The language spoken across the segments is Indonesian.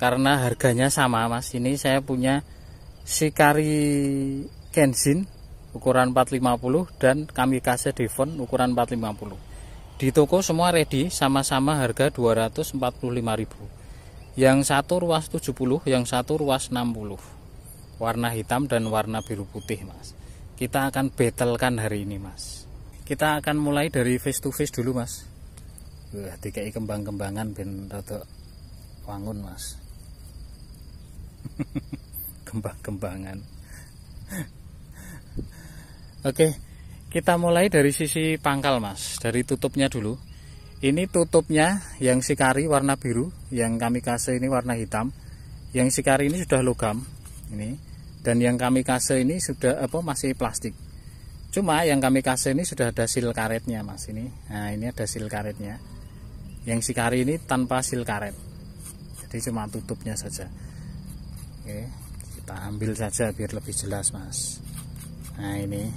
karena harganya sama mas. Ini saya punya Shikari Kenshin ukuran 450 dan Kamikaze Devon ukuran 450. Di toko semua ready, sama-sama harga 245.000. Yang satu ruas 70, yang satu ruas 60. Warna hitam dan warna biru putih mas. Kita akan battlekan hari ini mas. Kita akan mulai dari face to face dulu mas. Wah, dikai kembang-kembangan ben rada wangun mas. Kembang-kembangan. Oke, kita mulai dari sisi pangkal mas, dari tutupnya dulu. Ini tutupnya yang Shikari warna biru, yang Kamikaze ini warna hitam. Yang Shikari ini sudah logam ini, dan yang Kamikaze ini sudah masih plastik. Cuma yang Kamikaze ini sudah ada seal karetnya mas ini. Nah ini ada seal karetnya. Yang Shikari ini tanpa seal karet, jadi cuma tutupnya saja. Oke, kita ambil saja biar lebih jelas mas. Nah ini,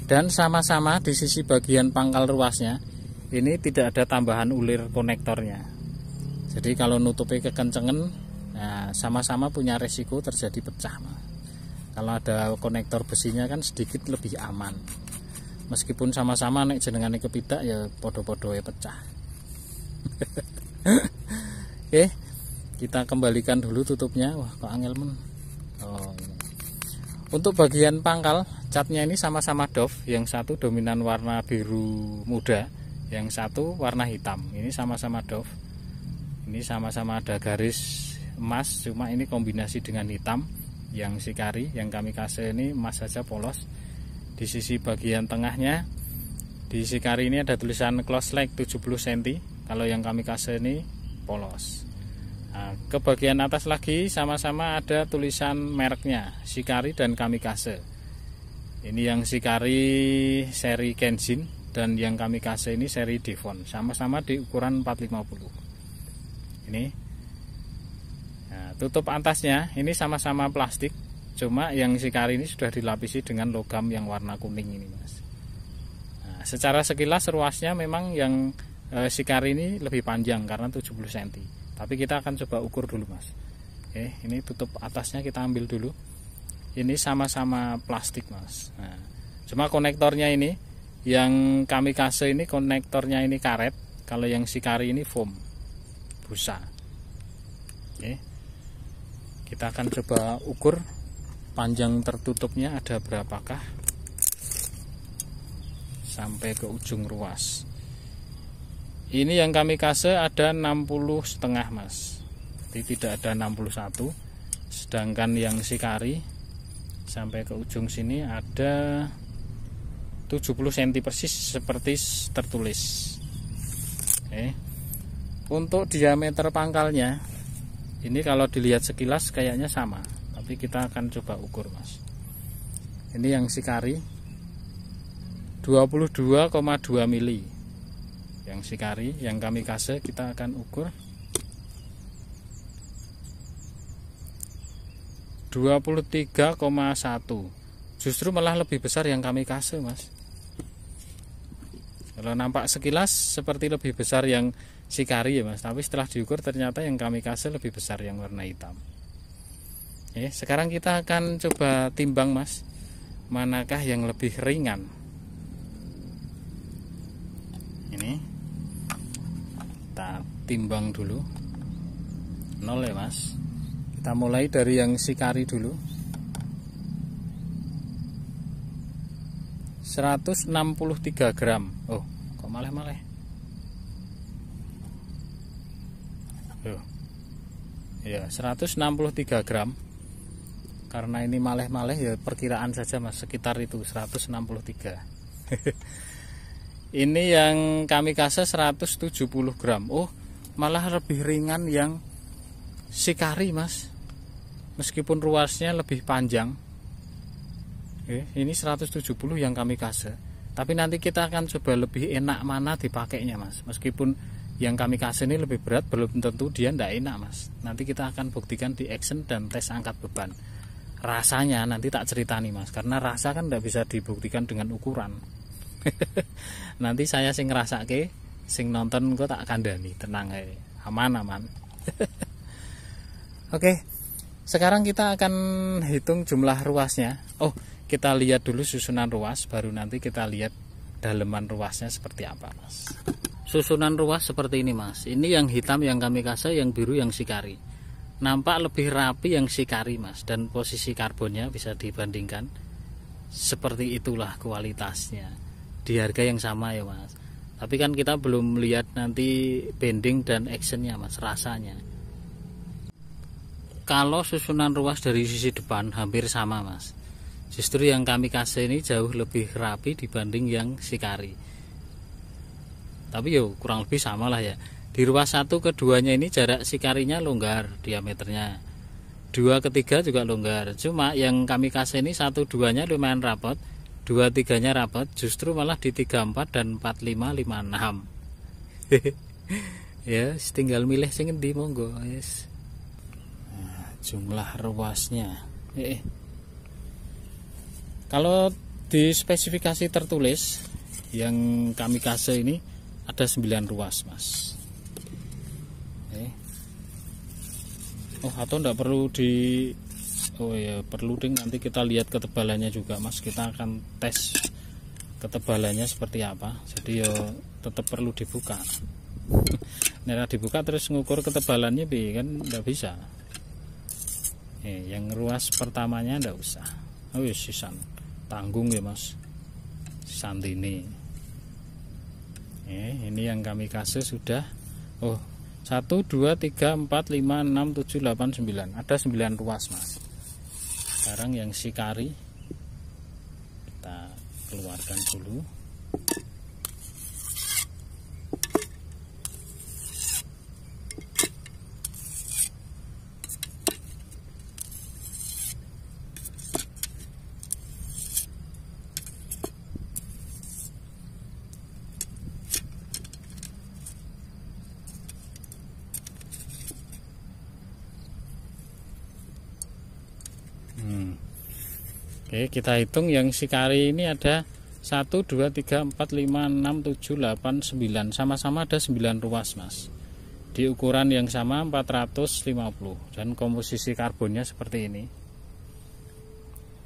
dan sama-sama di sisi bagian pangkal ruasnya ini tidak ada tambahan ulir konektornya. Jadi kalau nutupi kekencengan, nah sama-sama punya resiko terjadi pecah mas. Kalau ada konektor besinya kan sedikit lebih aman. Meskipun sama-sama nek jenengane kepidak ya podo-podo ya pecah. Oke, kita kembalikan dulu tutupnya. Wah kok angel men. Oh, ini. Untuk bagian pangkal catnya ini sama-sama doff. Yang satu dominan warna biru muda, yang satu warna hitam. Ini sama-sama doff. Ini sama-sama ada garis emas, cuma ini kombinasi dengan hitam. Yang Shikari, yang Kamikaze ini emas saja polos. Di sisi bagian tengahnya di Shikari ini ada tulisan close leg 70 cm. Kalau yang Kamikaze ini polos. Nah, ke bagian atas lagi sama-sama ada tulisan mereknya Shikari dan Kamikaze. Ini yang Shikari seri Kenshin dan yang Kamikaze ini seri Devon. Sama-sama di ukuran 450. Ini. Nah, tutup atasnya ini sama-sama plastik. Cuma yang Shikari ini sudah dilapisi dengan logam yang warna kuning ini mas. Nah, secara sekilas ruasnya memang yang Shikari ini lebih panjang karena 70 cm. Tapi kita akan coba ukur dulu mas. Oke, ini tutup atasnya kita ambil dulu. Ini sama-sama plastik mas. Nah, cuma konektornya ini, yang Kamikaze ini konektornya ini karet. Kalau yang Shikari ini foam, busa. Oke, kita akan coba ukur panjang tertutupnya ada berapakah sampai ke ujung ruas. Ini yang Kamikaze ada 60,5 mas. Jadi tidak ada 61. Sedangkan yang Shikari sampai ke ujung sini ada 70 cm persis seperti tertulis. Oke. Untuk diameter pangkalnya ini kalau dilihat sekilas kayaknya sama, tapi kita akan coba ukur mas. Ini yang Shikari 22,2 mili. Yang Shikari, yang Kamikaze kita akan ukur 23,1. Justru malah lebih besar yang Kamikaze mas. Kalau nampak sekilas seperti lebih besar yang Shikari ya mas, tapi setelah diukur ternyata yang Kamikaze lebih besar yang warna hitam. Sekarang kita akan coba timbang mas, manakah yang lebih ringan. Ini kita timbang dulu 0 ya mas. Kita mulai dari yang Shikari dulu. 163 gram. Oh kok maleh-maleh. Ya 163 gram. Karena ini maleh-maleh ya perkiraan saja mas, sekitar itu 163. Ini yang Kamikaze 170 gram. Oh malah lebih ringan yang Shikari mas, meskipun ruasnya lebih panjang. Ini 170 yang Kamikaze. Tapi nanti kita akan coba lebih enak mana dipakainya mas. Meskipun yang Kamikaze ini lebih berat, belum tentu dia tidak enak mas. Nanti kita akan buktikan di action dan tes angkat beban. Rasanya nanti tak cerita nih mas, karena rasa kan tidak bisa dibuktikan dengan ukuran. Nanti saya sing ngrasake, sing nonton kok tak kandhani, tenang ae. Aman. Oke, sekarang kita akan hitung jumlah ruasnya. Oh, kita lihat dulu susunan ruas, baru nanti kita lihat daleman ruasnya seperti apa, Mas. Susunan ruas seperti ini, Mas. Ini yang hitam yang kamikase, yang biru yang shikari. Nampak lebih rapi yang shikari, Mas, dan posisi karbonnya bisa dibandingkan. Seperti itulah kualitasnya. Di harga yang sama ya, Mas. Tapi kan kita belum lihat nanti bending dan actionnya, Mas, rasanya. Kalau susunan ruas dari sisi depan hampir sama, Mas. Justru yang kamikase ini jauh lebih rapi dibanding yang shikari. Tapi yo kurang lebih sama lah ya. Di ruas 1 ke 2-nya ini jarak shikarinya longgar diameternya. 2 ke 3 juga longgar. Cuma yang kamikase ini 1 2-nya lumayan rapat. 2 3-nya rapat, justru malah di 34 dan 45 56. Ya, tinggal milih sing endi monggo, yes. Nah, jumlah ruasnya. Kalau di spesifikasi tertulis yang kamikase ini ada 9 ruas, Mas. Oh, atau enggak perlu di oh ya, perlu ding, nanti kita lihat ketebalannya juga, Mas. Kita akan tes ketebalannya seperti apa. Jadi ya tetap perlu dibuka. Nah, dibuka terus ngukur ketebalannya kan enggak bisa. Yang ruas pertamanya enggak usah. Oh ya, sisan tanggung ya, Mas. Santini. Ini yang kamikase sudah. Oh, 1 2 3 4 5 6 7 8 9. Ada 9 ruas, Mas. Sekarang yang shikari kita keluarkan dulu. Oke, kita hitung yang shikari ini ada 1 2 3 4 5 6 7 8 9. Sama-sama ada 9 ruas, Mas. Di ukuran yang sama 450 dan komposisi karbonnya seperti ini.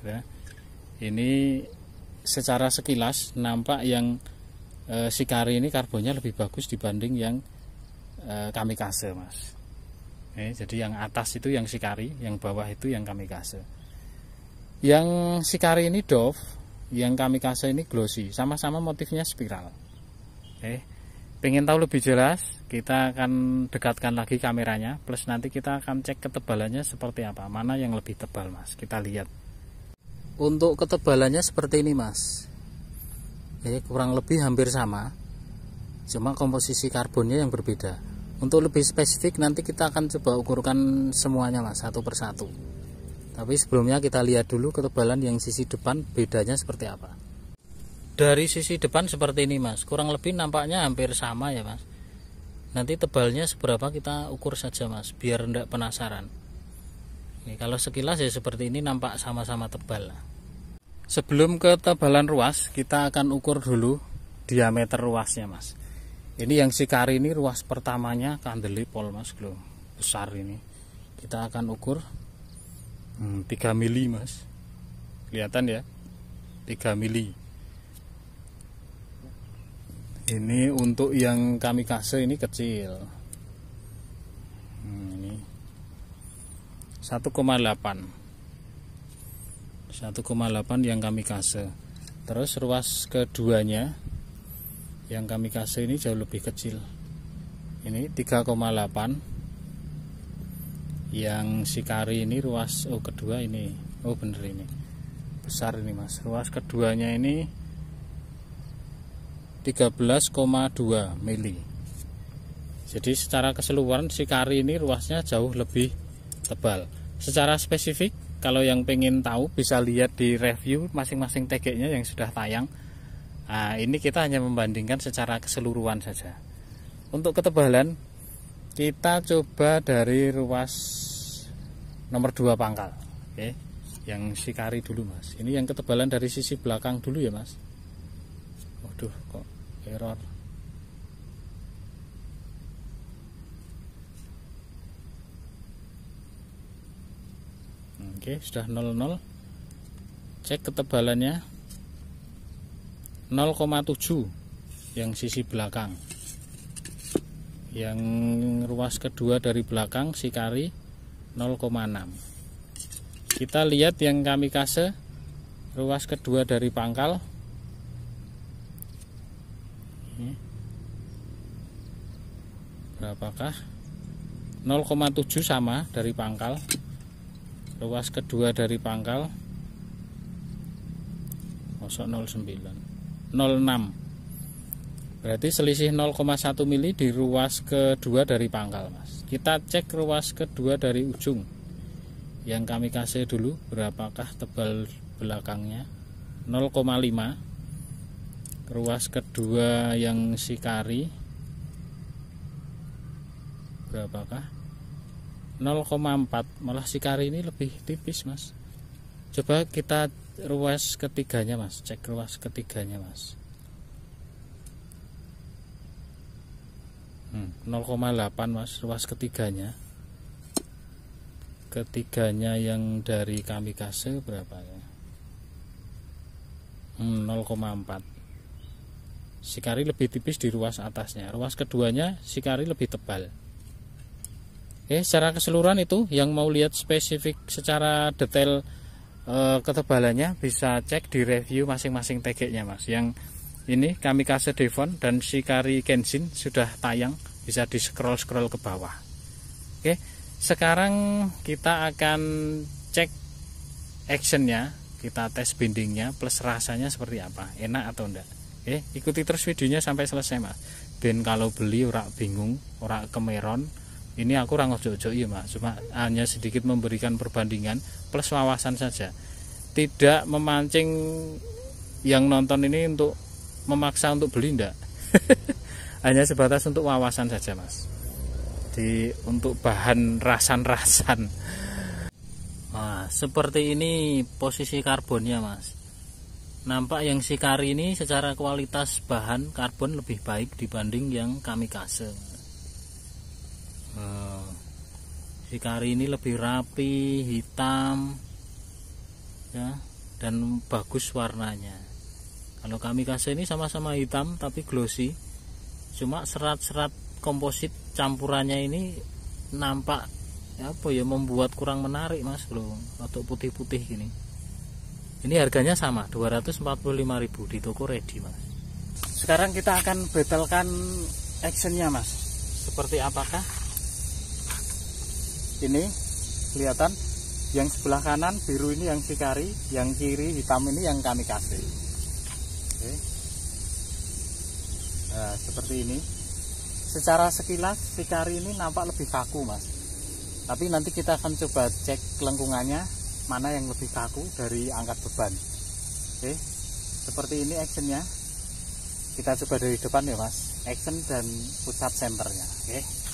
Ya. Ini secara sekilas nampak yang shikari ini karbonnya lebih bagus dibanding yang kamikase, Mas. Jadi yang atas itu yang shikari, yang bawah itu yang kamikase. Yang shikari ini doff, yang kamikase ini glossy, sama-sama motifnya spiral. Pengen tahu lebih jelas, kita akan dekatkan lagi kameranya, plus nanti kita akan cek ketebalannya seperti apa, mana yang lebih tebal, Mas. Kita lihat. Untuk ketebalannya seperti ini, Mas. Kurang lebih hampir sama, cuma komposisi karbonnya yang berbeda. Untuk lebih spesifik nanti kita akan coba ukurkan semuanya, Mas, satu persatu. Tapi sebelumnya kita lihat dulu ketebalan yang sisi depan bedanya seperti apa. Dari sisi depan seperti ini, Mas. Kurang lebih nampaknya hampir sama ya, Mas. Nanti tebalnya seberapa kita ukur saja, Mas, biar enggak penasaran. Kalau sekilas ya seperti ini, nampak sama-sama tebal. Sebelum ketebalan ruas, kita akan ukur dulu diameter ruasnya, Mas. Ini yang shikari ini ruas pertamanya kandelipol, Mas, besar ini. Kita akan ukur 3 mili, Mas. Kelihatan ya, 3 mili. Ini untuk yang kamikase ini kecil. Ini 1,8 yang kamikase. Terus ruas keduanya yang kamikase ini jauh lebih kecil. Ini 3,8. Yang shikari ini ruas kedua ini, bener ini besar ini, Mas. Ruas keduanya ini 13,2 mili. Jadi secara keseluruhan shikari ini ruasnya jauh lebih tebal. Secara spesifik, kalau yang pengen tahu bisa lihat di review masing-masing TG-nya yang sudah tayang. Nah, ini kita hanya membandingkan secara keseluruhan saja. Untuk ketebalan kita coba dari ruas nomor 2 pangkal. Yang shikari dulu, Mas. Ini yang ketebalan dari sisi belakang dulu ya, Mas. Waduh, kok error. Oke, sudah 00. Cek ketebalannya 0,7 yang sisi belakang. Yang ruas kedua dari belakang Shikari 0,6. Kita lihat yang kamikase ruas kedua dari pangkal. Berapakah? 0,7 sama dari pangkal. Ruas kedua dari pangkal 09 06. Berarti selisih 0,1 mili di ruas kedua dari pangkal, Mas. Kita cek ruas kedua dari ujung. Yang kamikase dulu, berapakah tebal belakangnya? 0,5. Ruas kedua yang Shikari berapakah? 0,4. Malah Shikari ini lebih tipis, Mas. Coba kita ruas ketiganya, Mas. Cek ruas ketiganya, Mas. 0,8, Mas, ruas ketiganya. Ketiganya yang dari kamikase berapa ya? 0,4. Shikari lebih tipis di ruas atasnya. Ruas keduanya Shikari lebih tebal. Oke, secara keseluruhan itu yang mau lihat spesifik secara detail ketebalannya bisa cek di review masing-masing TG-nya, Mas. Yang ini kamikase Devon dan Shikari Kenshin sudah tayang, bisa di scroll ke bawah. Oke, sekarang kita akan cek actionnya, kita tes bindingnya plus rasanya seperti apa, enak atau enggak. Oke, ikuti terus videonya sampai selesai, Mas. Ben kalau beli ora bingung, ora kemeron. Ini aku orang ojo-ojo ya, Mas, cuma hanya sedikit memberikan perbandingan plus wawasan saja. Tidak memancing yang nonton ini untuk memaksa untuk beli, enggak. Hanya sebatas untuk wawasan saja, Mas. Untuk bahan rasan-rasan. Nah, seperti ini posisi karbonnya, Mas. Nampak yang Shikari ini secara kualitas bahan karbon lebih baik dibanding yang kamikase. Shikari ini lebih rapi, hitam ya, dan bagus warnanya. Kalau kamikase ini sama-sama hitam tapi glossy, cuma serat-serat komposit campurannya ini nampak apa ya, membuat kurang menarik, Mas, loh, atau putih-putih gini. Ini harganya sama 245.000 di toko ready, Mas. Sekarang kita akan battlekan actionnya, Mas. Seperti apakah? Ini kelihatan yang sebelah kanan biru ini yang Shikari, yang kiri hitam ini yang kamikase. Oke. Nah, seperti ini. Secara sekilas Shikari ini nampak lebih kaku, Mas. Tapi nanti kita akan coba cek lengkungannya mana yang lebih kaku dari angkat beban. Oke. Seperti ini actionnya. Kita coba dari depan ya, Mas. Action dan pusat centernya. Oke.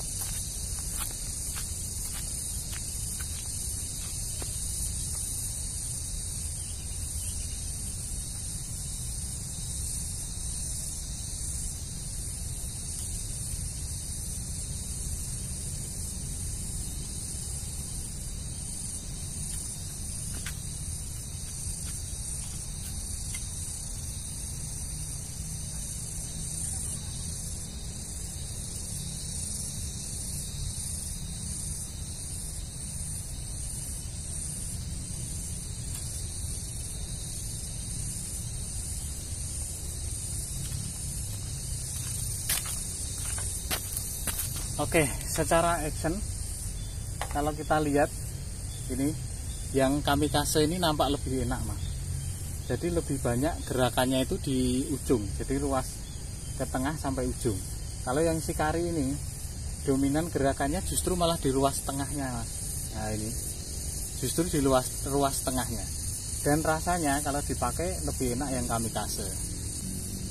Oke, secara action kalau kita lihat ini yang kamikase ini nampak lebih enak, Mas. Jadi lebih banyak gerakannya itu di ujung, jadi ruas ke tengah sampai ujung. Kalau yang Shikari ini dominan gerakannya justru malah di ruas tengahnya, Mas. Nah, ini justru di ruas tengahnya. Dan rasanya kalau dipakai lebih enak yang kamikase.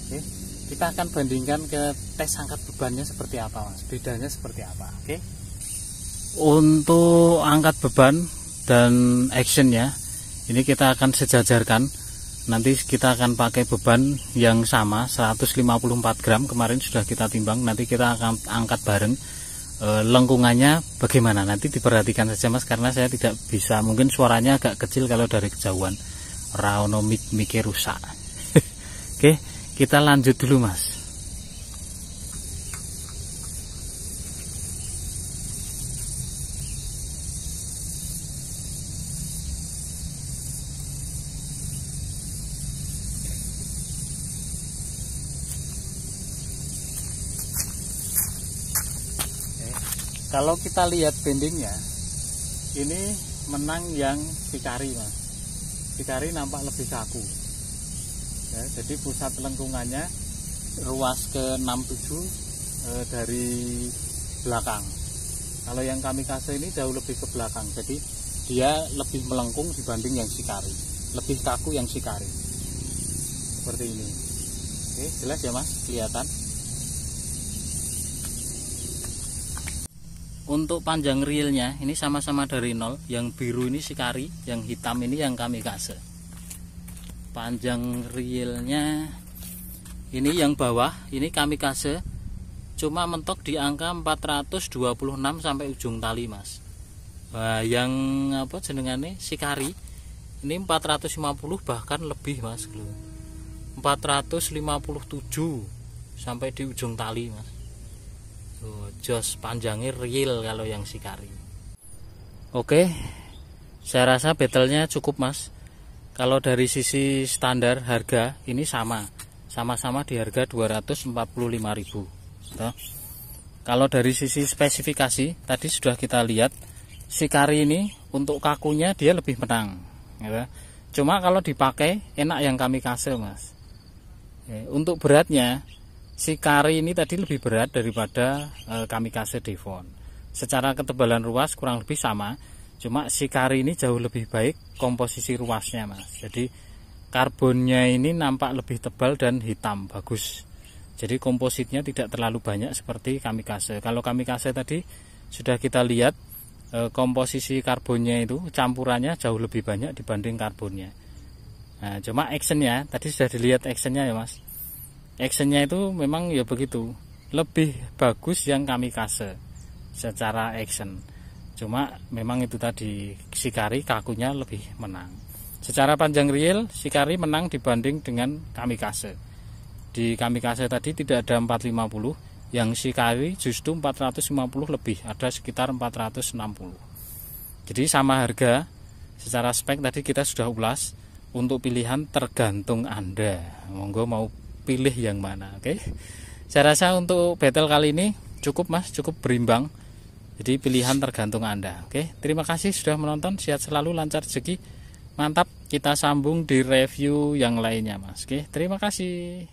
Oke. Kita akan bandingkan ke tes angkat bebannya seperti apa, Mas. Bedanya seperti apa, oke? Untuk angkat beban dan actionnya ini kita akan sejajarkan. Nanti kita akan pakai beban yang sama 154 gram. Kemarin sudah kita timbang. Nanti kita akan angkat bareng lengkungannya bagaimana, nanti diperhatikan saja Mas, karena saya tidak bisa, mungkin suaranya agak kecil kalau dari kejauhan, raono mikir rusak. Oke, kita lanjut dulu Mas. Kalau kita lihat bendingnya, ini menang yang Sikari Mas. Sikari nampak lebih kaku. Ya, jadi pusat lengkungannya ruas ke 67 dari belakang. Kalau yang Kamikaze ini jauh lebih ke belakang, jadi dia lebih melengkung dibanding yang Sikari, lebih kaku yang Sikari. Seperti ini. Oke, jelas ya Mas, kelihatan. Untuk panjang reelnya ini sama-sama dari 0. Yang biru ini Sikari, yang hitam ini yang Kamikaze. Panjang reelnya ini yang bawah ini Kamikaze, cuma mentok di angka 426 sampai ujung tali Mas. Nah, yang apa jenengane Sikari ini 450 bahkan lebih Mas, 457 sampai di ujung tali Mas. Jos panjangnya real kalau yang Sikari. Oke, saya rasa battle-nya cukup Mas. Kalau dari sisi standar harga ini sama-sama di harga 245.000. Kalau dari sisi spesifikasi tadi sudah kita lihat, Sikari ini untuk kakunya dia lebih menang ya. Cuma kalau dipakai enak yang Kamikaze Mas. Untuk beratnya Sikari ini tadi lebih berat daripada Kamikaze Devon. Secara ketebalan ruas kurang lebih sama, cuma Sikari ini jauh lebih baik komposisi ruasnya Mas. Jadi karbonnya ini nampak lebih tebal dan hitam, bagus. Jadi kompositnya tidak terlalu banyak seperti Kamikaze. Kalau Kamikaze tadi sudah kita lihat komposisi karbonnya itu campurannya jauh lebih banyak dibanding karbonnya. Nah, cuma actionnya tadi sudah dilihat actionnya ya Mas. Actionnya itu memang ya begitu, lebih bagus yang Kamikaze secara action. Cuma memang itu tadi Sikari kakunya lebih menang. Secara panjang reel Sikari menang dibanding dengan Kamikaze. Di Kamikaze tadi tidak ada 450, yang Sikari justru 450 lebih, ada sekitar 460. Jadi sama harga, secara spek tadi kita sudah ulas. Untuk pilihan tergantung Anda, monggo mau pilih yang mana. Oke, saya rasa untuk battle kali ini cukup Mas, cukup berimbang. Jadi pilihan tergantung Anda. Oke, terima kasih sudah menonton, sehat selalu, lancar rezeki, mantap. Kita sambung di review yang lainnya Mas. Oke, terima kasih.